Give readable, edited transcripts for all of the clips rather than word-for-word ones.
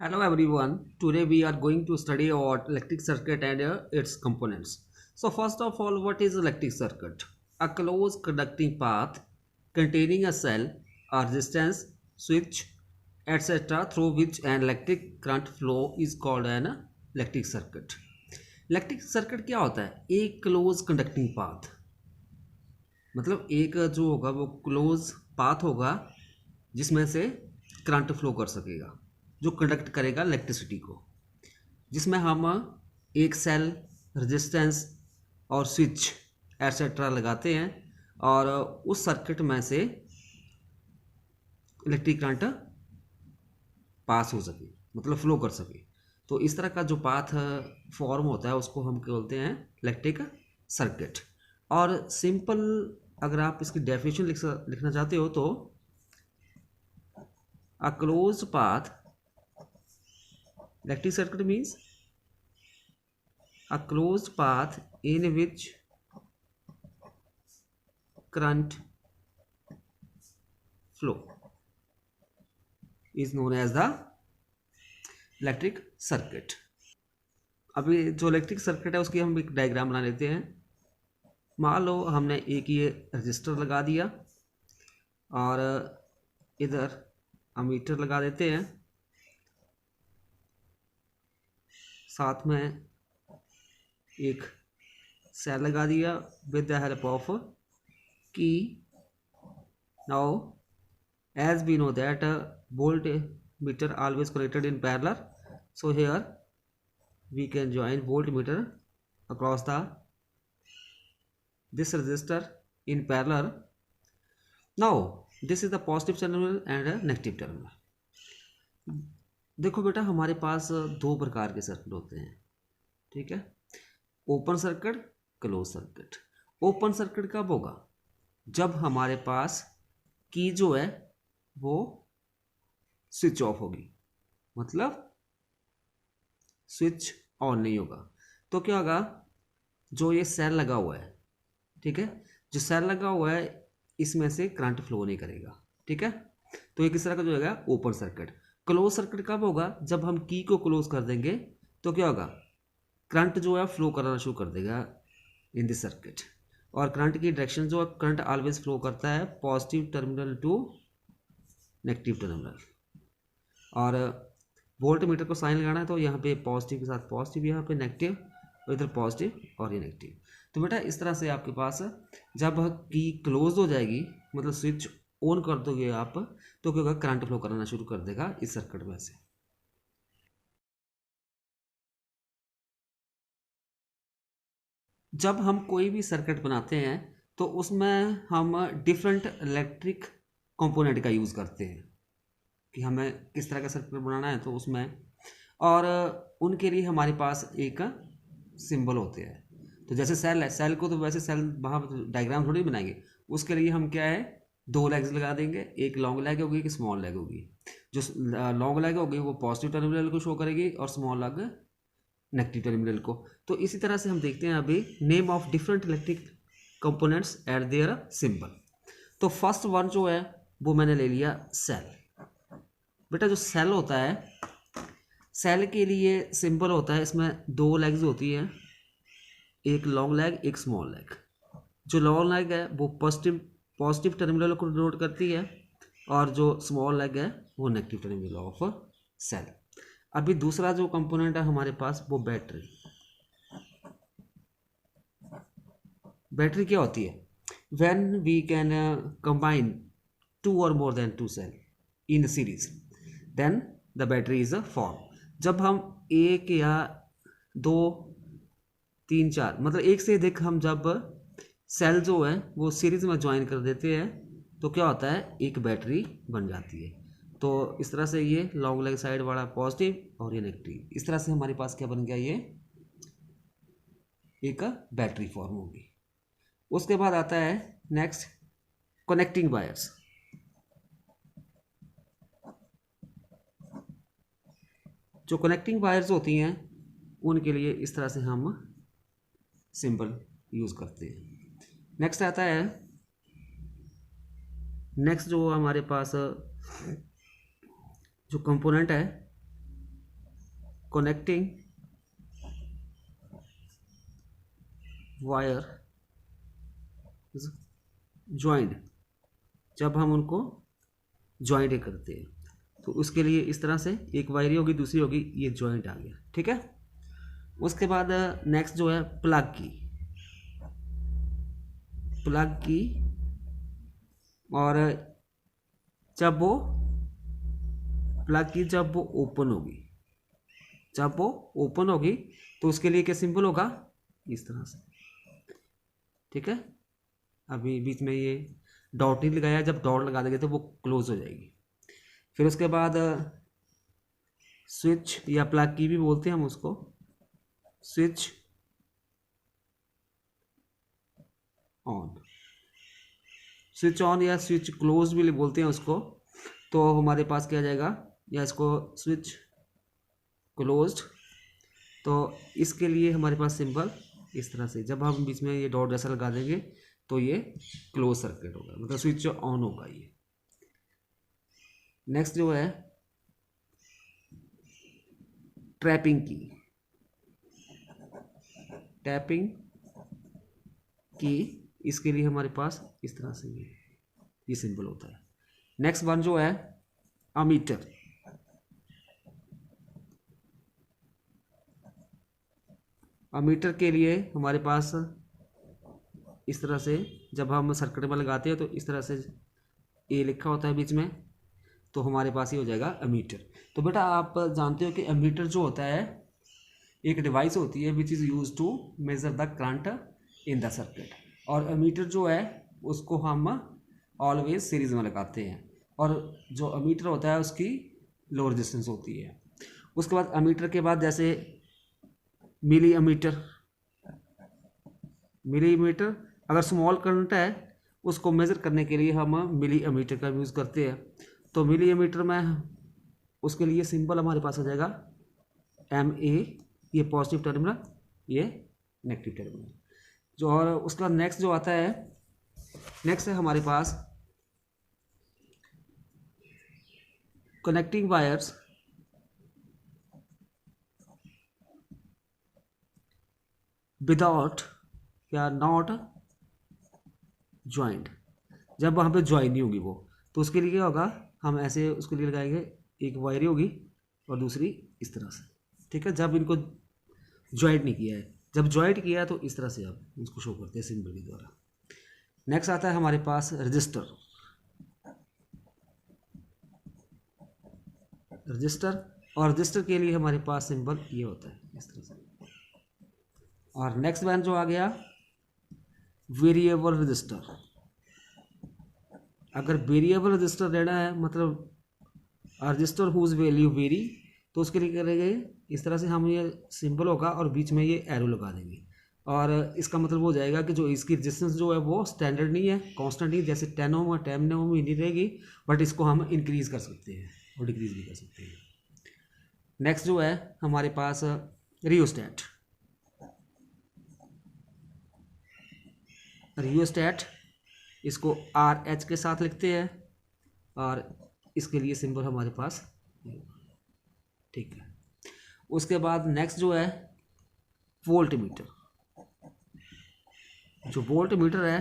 Hello everyone. Today we are going to study about electric circuit and its components. So first of all, what is electric circuit? A closed conducting path containing a cell, a resistance, switch, etc. through which an electric current flow is called an electric circuit. Electric circuit क्या होता है? एक close conducting path, मतलब एक जो होगा वो close path होगा जिसमें से करंट फ्लो कर सकेगा, जो कंडक्ट करेगा इलेक्ट्रिसिटी को, जिसमें हम एक सेल, रेजिस्टेंस और स्विच एटसेट्रा लगाते हैं और उस सर्किट में से इलेक्ट्रिक करंट पास हो सके, मतलब फ्लो कर सके। तो इस तरह का जो पाथ फॉर्म होता है उसको हम क्या बोलते हैं? Electric circuit. और सिंपल अगर आप इसकी डेफिनेशन लिखना चाहते हो तो a close path electric circuit means a closed path in which current flow is known as the electric circuit। अभी जो इलेक्ट्रिक सर्किट है उसकी हम एक डायग्राम बना लेते हैं। मान लो हमने एक ये रजिस्टर लगा दिया और इधर अमीटर लगा देते हैं, साथ में एक सेल लगा दिया विद द हेल्प ऑफ की। Now as we know that voltmeter always connected in parallel, so here we can join voltmeter across the this resistor in parallel. Now this is the positive terminal and a negative terminal। देखो बेटा, हमारे पास दो प्रकार के circuit होते हैं, ठीक है? Open circuit, close circuit. Open circuit कब होगा? जब हमारे पास की जो है वो स्विच ऑफ होगी, मतलब स्विच ऑन नहीं होगा। तो क्या होगा? जो ये सेल लगा हुआ है, ठीक है, जो सेल लगा हुआ है इसमें से करंट फ्लो नहीं करेगा, ठीक है? तो ये किस तरह का जो होगा? Open circuit. क्लोज सर्किट कब होगा? जब हम की को क्लोज कर देंगे तो क्या होगा? करंट जो है फ्लो करना शुरू कर देगा इन दिस सर्किट। और करंट की डायरेक्शन जो है, करंट ऑलवेज फ्लो करता है positive terminal to negative terminal. और वोल्ट मीटर को साइन लगाना है तो यहाँ पे पॉजिटिव के साथ पॉजिटिव, यहाँ पे नेगेटिव, और इधर पॉजिटिव और ये नेगेटिव। तो बेटा इस तरह से आपके पास जब की क्लोज हो जाएगी, मतलब स्विच ऑन कर दोगे आप, तो क्या होगा? करंट फ्लो करना शुरू कर देगा इस सर्किट में से। जब हम कोई भी सर्किट बनाते हैं तो उसमें हम डिफरेंट इलेक्ट्रिक कंपोनेंट का यूज़ करते हैं कि हमें किस तरह का सर्किट बनाना है, तो उसमें और उनके लिए हमारे पास एक सिंबल होते हैं। तो जैसे सेल है, सेल को तो वैसे सेल वहाँ डायग्राम थोड़ी बनाएंगे, उसके लिए हम क्या है, दो लेग्स लगा देंगे, एक लॉन्ग लेग होगी, एक स्मॉल लेग होगी। जो लॉन्ग लेग होगी वो पॉजिटिव टर्मिनल को शो करेगी और स्मॉल लेग नेगेटिव टर्मिनल को। तो इसी तरह से हम देखते हैं अभी name of different electric components eight there symbol. तो फर्स्ट वन जो है वो मैंने ले लिया सेल। बेटा जो सेल होता है, सेल के लिए सिंबल होता है, इसमें दो लेग्स होती हैं, एक लॉन्ग लेग, एक स्मॉल लेग। जो लॉन्ग लेग है वो पॉजिटिव पॉजिटिव टर्मिनल को डिनोट करती है और जो स्मॉल लेग है वो नेगेटिव टर्मिनल ऑफ सेल। अभी दूसरा जो कंपोनेंट है हमारे पास वो बैटरी। बैटरी क्या होती है? When we can combine two or more than two cell in series, then the battery is a form. जब हम एक या दो, तीन, चार, मतलब एक से अधिक हम जब सेल जो है वो सीरीज में ज्वाइन कर देते हैं तो क्या होता है? एक बैटरी बन जाती है। तो इस तरह से ये लॉन्ग लेग साइड वाला पॉजिटिव और ये नेगेटिव, इस तरह से हमारे पास क्या बन गया? ये एक बैटरी फॉर्म होगी। उसके बाद आता है नेक्स्ट कनेक्टिंग वायर्स। जो कनेक्टिंग वायर्स होती हैं उनके लिए इस तरह से हम सिंबल यूज़ करते हैं। नेक्स्ट आता है, नेक्स्ट जो हमारे पास जो कंपोनेंट है कनेक्टिंग वायर ज्वाइंट, जब हम उनको ज्वाइंट करते हैं तो उसके लिए इस तरह से एक वायरी होगी, दूसरी होगी, ये ज्वाइंट आ गया, ठीक है। उसके बाद नेक्स्ट जो है प्लग की और जब वो प्लग की जब वो ओपन होगी तो उसके लिए क्या सिंबल होगा, इस तरह से, ठीक है। अभी बीच में ये डॉट नहीं लगाया, जब डॉट लगा देंगे तो वो क्लोज हो जाएगी। फिर उसके बाद स्विच या प्लग की भी बोलते हैं हम उसको, स्विच ऑन या स्विच क्लोज भी बोलते हैं उसको। तो हमारे पास क्या आ जाएगा, या इसको स्विच क्लोज्ड, तो इसके लिए हमारे पास सिंबल इस तरह से, जब हम बीच में ये डॉट जैसा लगा देंगे तो ये क्लोज सर्किट होगा, मतलब स्विच ऑन होगा ये। नेक्स्ट जो है टैपिंग की, इसके लिए हमारे पास इस तरह से ये सिंबल होता है। नेक्स्ट वन जो है अमीटर, अमीटर के लिए हमारे पास इस तरह से, जब हम सर्किट में लगाते हैं तो इस तरह से ए लिखा होता है बीच में, तो हमारे पास ये हो जाएगा अमीटर। तो बेटा आप जानते हो कि अमीटर जो होता है एक डिवाइस होती है which is use to measure the current in the circuit, और अमीटर जो है उसको हम ऑलवेज सीरीज में लगाते हैं, और जो अमीटर होता है उसकी लो रेजिस्टेंस होती है। उसके बाद अमीटर के बाद जैसे मिलीमीटर, अगर स्मॉल करंट है उसको मेज़र करने के लिए हम मिलीमीटर का यूज़ करते हैं। तो मिलीमीटर में उसके लिए सिंबल हमारे पास आ जाएगा MA, ये पॉजिटिव टर्मिनल, ये नेगेटिव टर्मिनल। जो और उसका नेक्स्ट जो आता है, नेक्स्ट है हमारे पास कनेक्टिंग वायर्स विदाउट या नॉट ज्वाइंट, जब वहाँ पे ज्वाइन नहीं होगी वो, तो उसके लिए क्या होगा, हम ऐसे उसके लिए लगाएंगे, एक वायरी होगी और दूसरी इस तरह से, ठीक है। जब इनको ज्वाइंट नहीं किया है, जब ज्वाइंट किया है तो इस तरह से आप उसको शो करते हैं सिंबल के द्वारा। नेक्स्ट आता है हमारे पास रजिस्टर, और रजिस्टर के लिए हमारे पास सिंबल ये होता है इस तरह से। और नेक्स्ट वन जो आ गया वेरिएबल रजिस्टर, अगर वेरिएबल रजिस्टर लेना है, मतलब रजिस्टर हुज वैल्यू वेरी, तो उसके लिए करेंगे इस तरह से, हम ये सिंबल होगा और बीच में ये एरो लगा देंगे, और इसका मतलब हो जाएगा कि जो इसकी रेजिस्टेंस जो है वो स्टैंडर्ड नहीं है, कांस्टेंट नहीं, जैसे 10 ओम और 10 ओम ही नहीं रहेगी, बट इसको हम इंक्रीज कर सकते हैं और डिक्रीज भी कर सकते हैं। नेक्स्ट जो है हमारे पास रियोस्टेट, इसको RH के साथ लिखते हैं और इसके लिए सिंबल हमारे पास, ठीक है। उसके बाद नेक्स्ट जो है वोल्ट मीटर, जो वोल्ट मीटर है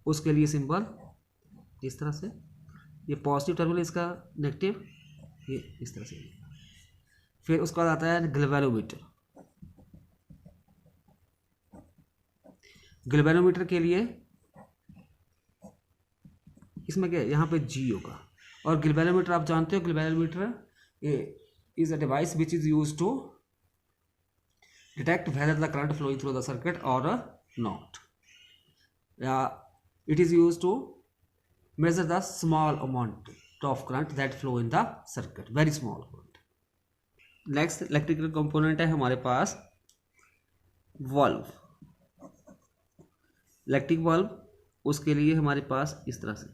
उसके लिए सिंबल इस तरह से, ये पॉजिटिव टर्मिनल, इसका नेगेटिव, ये इस तरह से। फिर उसके बाद आता है गैल्वेनोमीटर के लिए इसमें क्या है, यहाँ पे G होगा। और गैल्वेनोमीटर आप जानते हो, galvanometer is a device which is use to detect whether the current flowing through the circuit और नॉट, या it is use to measure the small amount of current that flow in the circuit, very small current. Next electrical component है हमारे पास valve, electric valve, उसके लिए हमारे पास इस तरह से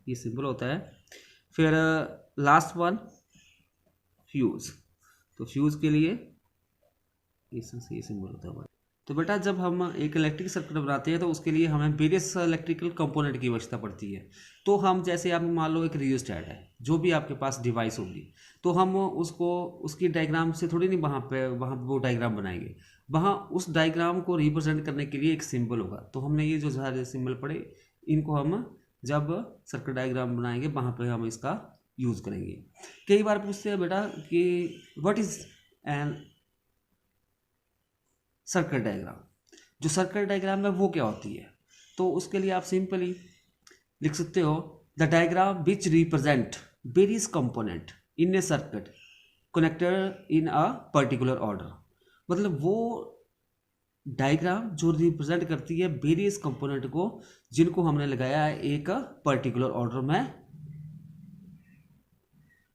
ये सिंबल होता है। फिर लास्ट वन फ्यूज, तो फ्यूज के लिए इस तरह से ये सिंबल होता है। तो बेटा जब हम एक इलेक्ट्रिक सर्किट बनाते हैं तो उसके लिए हमें वेरियस इलेक्ट्रिकल कंपोनेंट की आवश्यकता पड़ती है। तो हम जैसे आप मान लो एक रियोस्टेट है, जो भी आपके पास डिवाइस होगी, तो हम उसको उसकी डायग्राम से थोड़ी नहीं वहाँ पे वो डायग्राम बनाएंगे। वहाँ उस डायग्राम को रिप्रेजेंट करने के लिए एक सिंबल होगा। तो हमने ये जो सारे सिंबल पढ़े, इनको हम जब सर्किट डायग्राम बनाएंगे वहाँ पे हम इसका यूज़ करेंगे। कई बार पूछते हैं बेटा कि what is an circuit diagram, जो सर्किट डायग्राम है वो क्या होती है। तो उसके लिए आप सिंपली लिख सकते हो the diagram which represent various component in A circuit connected in a particular order. मतलब वो डायग्राम जो रिप्रेजेंट करती है वेरियस कंपोनेंट को, जिनको हमने लगाया है एक पर्टिकुलर ऑर्डर में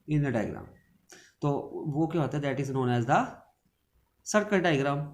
इन द डायग्राम। तो वो क्या होता है, that is known as the circuit diagram.